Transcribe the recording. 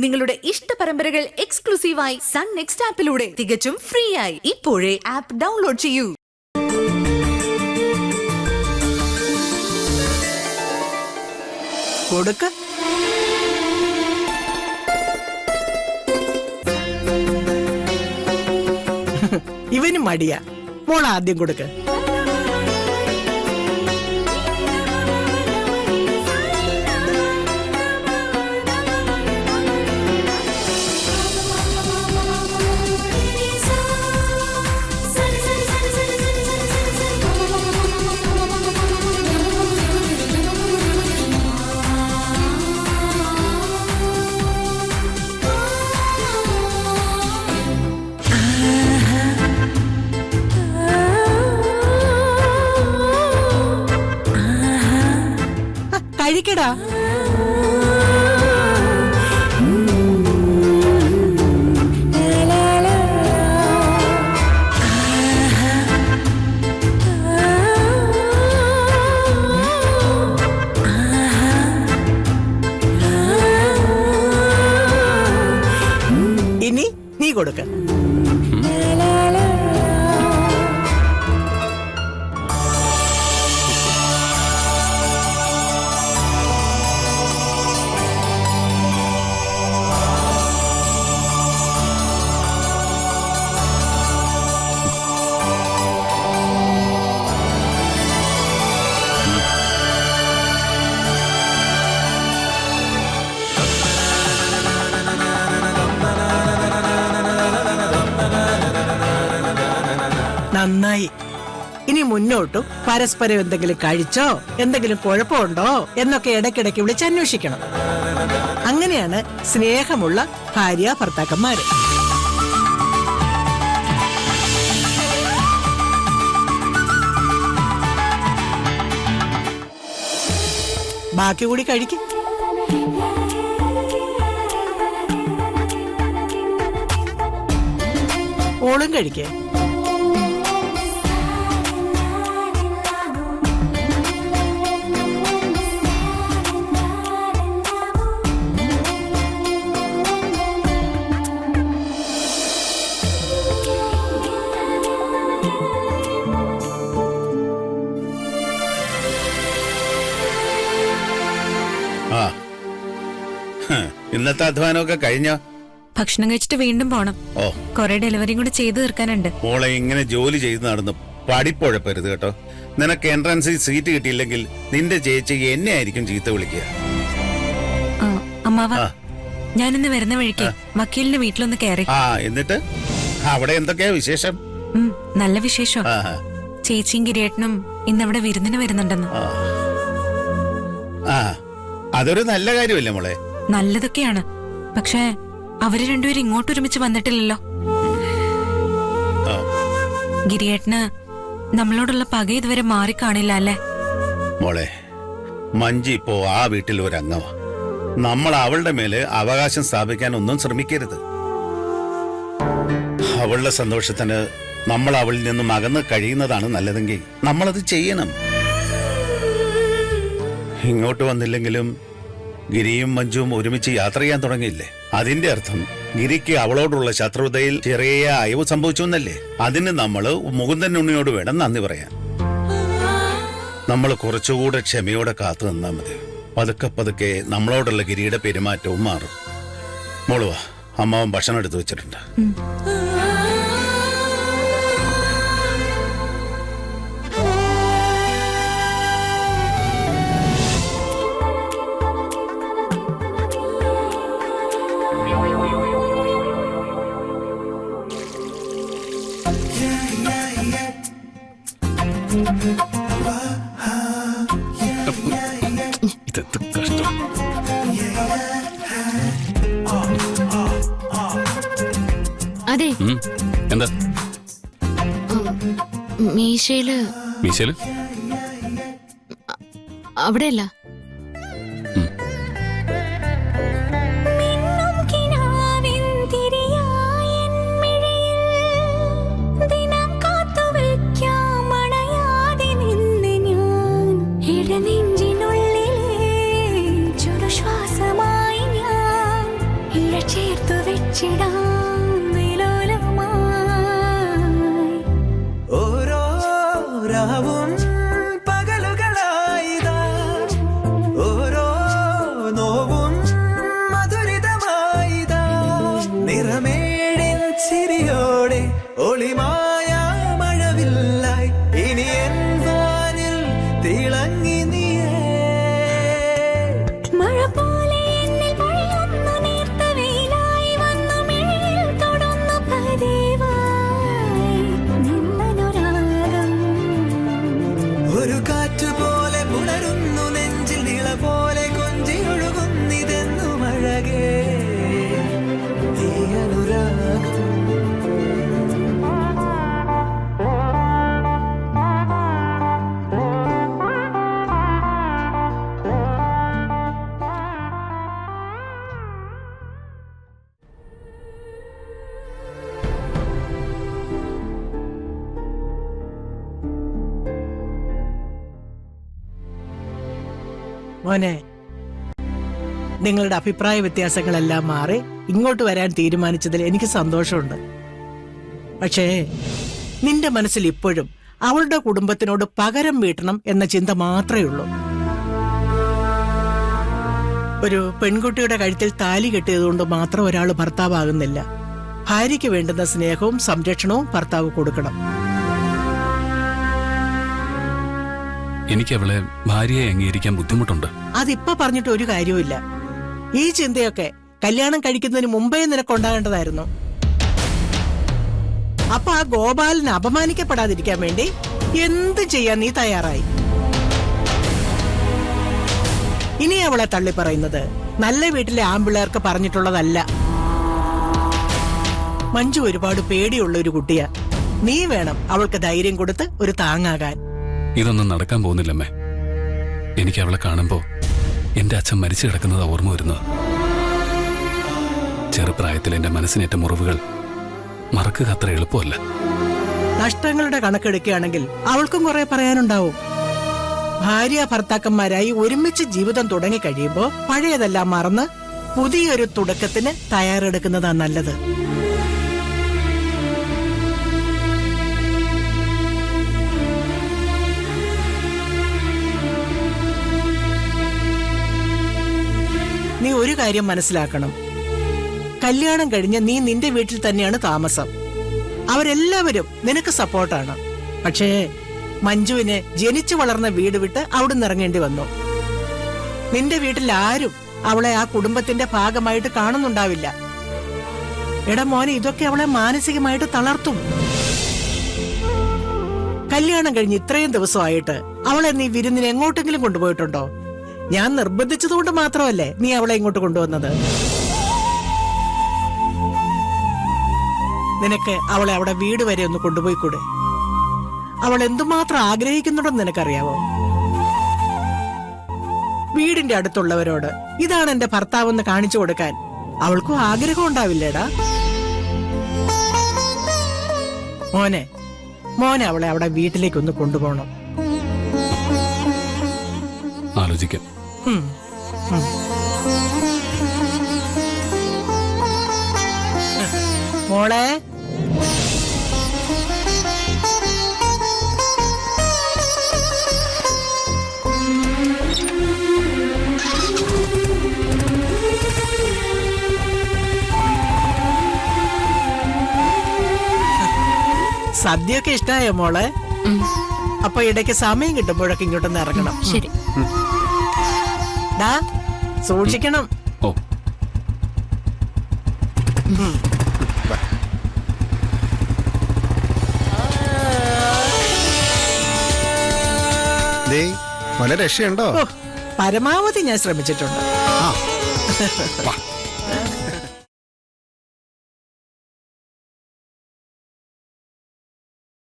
നിങ്ങളുടെ ഇഷ്ട പരമ്പരകൾ എക്സ്ക്ലൂസീവായി സൺ നെക്സ്റ്റ് ആപ്പിലൂടെ തികച്ചും ഫ്രീ ആയി. ഇപ്പോഴേ ആപ്പ് ഡൗൺലോഡ് ചെയ്യൂ. കൊടുക്ക. ഇവന് മടിയാ. മോൾ ആദ്യം കൊടുക്ക. കഴിക്കടാ. ഇനി നീ കൊടുക്ക. നന്നായി. ഇനി മുന്നോട്ടും പരസ്പരം എന്തെങ്കിലും കഴിച്ചോ, എന്തെങ്കിലും കുഴപ്പമുണ്ടോ എന്നൊക്കെ ഇടയ്ക്കിടയ്ക്ക് വിളിച്ച് അന്വേഷിക്കണം. അങ്ങനെയാണ് സ്നേഹമുള്ള ഭാര്യ ഭർത്താക്കന്മാര്. ബാക്കി കൂടി കഴിക്കും. ഓളും കഴിക്കേ. ഇന്നത്തെ അധ്വാനമൊക്കെ കഴിഞ്ഞോ? ഭക്ഷണം കഴിച്ചിട്ട് വീണ്ടും പോണം. കൊറേ ഡെലിവറിയും കൂടെ ചെയ്തു തീർക്കാനുണ്ട്. മോളെ ഇങ്ങനെ ജോലി ചെയ്ത് നടന്ന് പഠിപ്പുഴപ്പരുത് കേട്ടോ. നിനക്ക് എൻട്രൻസിൽ സീറ്റ് കിട്ടിയില്ലെങ്കിൽ നിന്റെ ചേച്ചി എന്നെ ആയിരിക്കും ചീത്ത വിളിക്കുക. അമ്മാവ, ഞാനിന്ന് വരുന്ന വഴിക്ക് വക്കീലിന്റെ വീട്ടിലൊന്ന് കയറി. എന്നിട്ട് അവിടെ എന്തൊക്കെയാ വിശേഷം? നല്ല വിശേഷം. ചേച്ചിയും ഗിരിയേട്ടനും ഇന്നവിടെ വിരുന്നിന് വരുന്നുണ്ടെന്ന്. അതൊരു നല്ല കാര്യമല്ലേ മോളെ? നല്ലതൊക്കെയാണ്, പക്ഷേ അവര് രണ്ടുപേരും ഇങ്ങോട്ട് ഒരുമിച്ച് വന്നിട്ടില്ലല്ലോ. ഗിരിയേട്ടന് നമ്മളോടുള്ള പക ഇതുവരെ മാറിക്കാണില്ല അല്ലേ? മോളെ, മഞ്ജി ഇപ്പോ ആ വീട്ടിൽ ഒരു അംഗമാ. നമ്മൾ അവളുടെ മേല് അവകാശം സ്ഥാപിക്കാൻ ഒന്നും ശ്രമിക്കരുത്. അവളുടെ സന്തോഷത്തിന് നമ്മൾ അവളിൽ നിന്നും അകന്ന് കഴിയുന്നതാണ് നല്ലതെങ്കിൽ നമ്മളത് ചെയ്യണം. ഇങ്ങോട്ട് വന്നില്ലെങ്കിലും ഗിരിയും മഞ്ജുവും ഒരുമിച്ച് യാത്ര ചെയ്യാൻ തുടങ്ങിയില്ലേ? അതിന്റെ അർത്ഥം ഗിരിക്ക് അവളോടുള്ള ശത്രുതയിൽ ചെറിയ അയവ് സംഭവിച്ചു എന്നല്ലേ? അതിന് നമ്മള് മുകുന്ദൻ ഉണ്ണിയോട് വേണം നന്ദി പറയാൻ. നമ്മൾ കുറച്ചുകൂടെ ക്ഷമയോടെ കാത്തു നിന്നാ മതി. പതുക്കെ പതുക്കെ നമ്മളോടുള്ള ഗിരിയുടെ പെരുമാറ്റവും മാറും. മോളുവാ, അമ്മാവൻ ഭക്ഷണം എടുത്തു വെച്ചിട്ടുണ്ട്. ഇതെന്ത് കഷ്ടം. അതെ, എന്താ മീശയില് അവിടെയല്ല. ഇഴചേർത്തു വെച്ചിടാം വിലോലമായി. ഓരോ രാവും പകലുകളായിതാ, ഓരോ നോവും മധുരിതമായിതാ, നിറമേഴിൻ ചിരിയോടെ ഒളിമായ മഴവില്ലായി ഇനി എൻ വാനിൽ തിളങ്ങി നീയേ. മഴ പോലെ എന്നിൽ പൊഴിയുന്നു നേർത്ത വെയിലായി വന്നു മിഴിയിൽ തൊടുന്നു പതിവായി നിന്നനുരാഗം. ഒരു കാറ്റ് പോലെ പുണരുന്നു നെഞ്ചിൽ, നിള പോലെ കൊഞ്ചി ഒഴുകുന്നിതെന്നു അഴകേ ഈ അനുരാഗം. മോനെ, നിങ്ങളുടെ അഭിപ്രായ വ്യത്യാസങ്ങളെല്ലാം മാറി ഇങ്ങോട്ട് വരാൻ തീരുമാനിച്ചതിൽ എനിക്ക് സന്തോഷമുണ്ട്. പക്ഷേ നിന്റെ മനസ്സിൽ ഇപ്പോഴും അവളുടെ കുടുംബത്തിനോട് പകരം വീട്ടണം എന്ന ചിന്ത മാത്രമേ ഉള്ളൂ. ഒരു പെൺകുട്ടിയുടെ കഴുത്തിൽ താലി കെട്ടിയതുകൊണ്ട് മാത്രം ഒരാൾ ഭർത്താവാകുന്നില്ല. ഭാര്യയ്ക്ക് വേണ്ടുന്ന സ്നേഹവും സംരക്ഷണവും ഭർത്താവ് കൊടുക്കണം. എനിക്ക് അവളെ ഭാര്യയെ അംഗീകരിക്കാൻ ബുദ്ധിമുട്ടുണ്ട്. അതിപ്പോ പറഞ്ഞിട്ട് ഒരു കാര്യവുമില്ല. ഈ ചിന്തയൊക്കെ കല്യാണം കഴിക്കുന്നതിന് മുമ്പേ നിനക്കുണ്ടാകേണ്ടതായിരുന്നു. അപ്പൊ ആ ഗോപാലിനെ അപമാനിക്കപ്പെടാതിരിക്കാൻ വേണ്ടി എന്ത് ചെയ്യാൻ നീ തയ്യാറായി. ഇനി അവളെ തള്ളി പറയുന്നത് നല്ല വീട്ടിലെ ആമ്പിള്ളേർക്ക് പറഞ്ഞിട്ടുള്ളതല്ല. മഞ്ജു ഒരുപാട് പേടിയുള്ള ഒരു കുട്ടിയാ. നീ വേണം അവൾക്ക് ധൈര്യം കൊടുത്ത് ഒരു താങ്ങാകാൻ. ഇതൊന്നും നടക്കാൻ പോകുന്നില്ലമ്മേ. എനിക്ക് അവളെ കാണുമ്പോ എന്റെ അച്ഛൻ മരിച്ചു കിടക്കുന്നത് ഓർമ്മ വരുന്നത്. ചെറുപ്രായത്തിൽ എന്റെ മനസ്സിനേറ്റ മുറിവുകൾ മറക്കുക അത്ര എളുപ്പമല്ല. നഷ്ടങ്ങളുടെ കണക്കെടുക്കുകയാണെങ്കിൽ അവൾക്കും കുറെ പറയാനുണ്ടാവും. ഭാര്യ ഭർത്താക്കന്മാരായി ഒരുമിച്ച് ജീവിതം തുടങ്ങിക്കഴിയുമ്പോ പഴയതെല്ലാം മറന്ന് പുതിയൊരു തുടക്കത്തിന് തയ്യാറെടുക്കുന്നതാ നല്ലത്. നീ ഒരു കാര്യം മനസ്സിലാക്കണം. കല്യാണം കഴിഞ്ഞ് നീ നിന്റെ വീട്ടിൽ തന്നെയാണ് താമസം. അവരെല്ലാവരും നിനക്ക് സപ്പോർട്ടാണ്. പക്ഷേ മഞ്ജുവിന് ജനിച്ചു വളർന്ന വീട് വിട്ട് അവിടുന്ന് ഇറങ്ങേണ്ടി വന്നു. നിന്റെ വീട്ടിൽ ആരും അവളെ ആ കുടുംബത്തിന്റെ ഭാഗമായിട്ട് കാണുന്നുണ്ടാവില്ല. എടാ മോനെ, ഇതൊക്കെ അവളെ മാനസികമായിട്ട് തളർത്തും. കല്യാണം കഴിഞ്ഞ് ഇത്രയും ദിവസമായിട്ട് അവളെ നീ വിരുന്നിന് എങ്ങോട്ടെങ്കിലും കൊണ്ടുപോയിട്ടുണ്ടോ? ഞാൻ നിർബന്ധിച്ചതുകൊണ്ട് മാത്രമല്ലേ നീ അവളെ ഇങ്ങോട്ട് കൊണ്ടുവന്നത്. നിനക്ക് അവളെ അവിടെ വീട് വരെ ഒന്ന് കൊണ്ടുപോയിക്കൂടെ? അവൾ എന്തുമാത്രം ആഗ്രഹിക്കുന്നുണ്ടെന്ന് നിനക്കറിയാവോ? വീടിന്റെ അടുത്തുള്ളവരോട് ഇതാണ് എന്റെ ഭർത്താവെന്ന് കാണിച്ചു കൊടുക്കാൻ അവൾക്കും ആഗ്രഹം ഉണ്ടാവില്ലേടാ? മോനെ അവളെ അവിടെ വീട്ടിലേക്കൊന്ന് കൊണ്ടുപോകണം. ആലോചിക്കാം. മോളെ, സദ്യയൊക്കെ ഇഷ്ടായോ മോളെ? അപ്പൊ ഇടയ്ക്ക് സമയം കിട്ടുമ്പോഴൊക്കെ ഇങ്ങോട്ടൊന്ന് ഇറങ്ങണം. ശരി. ഡാ, സൂക്ഷിക്കണം. ഓ, മോനെ രക്ഷയുണ്ടോ? പരമാവധി ഞാൻ ശ്രമിച്ചിട്ടുണ്ട്. വാ.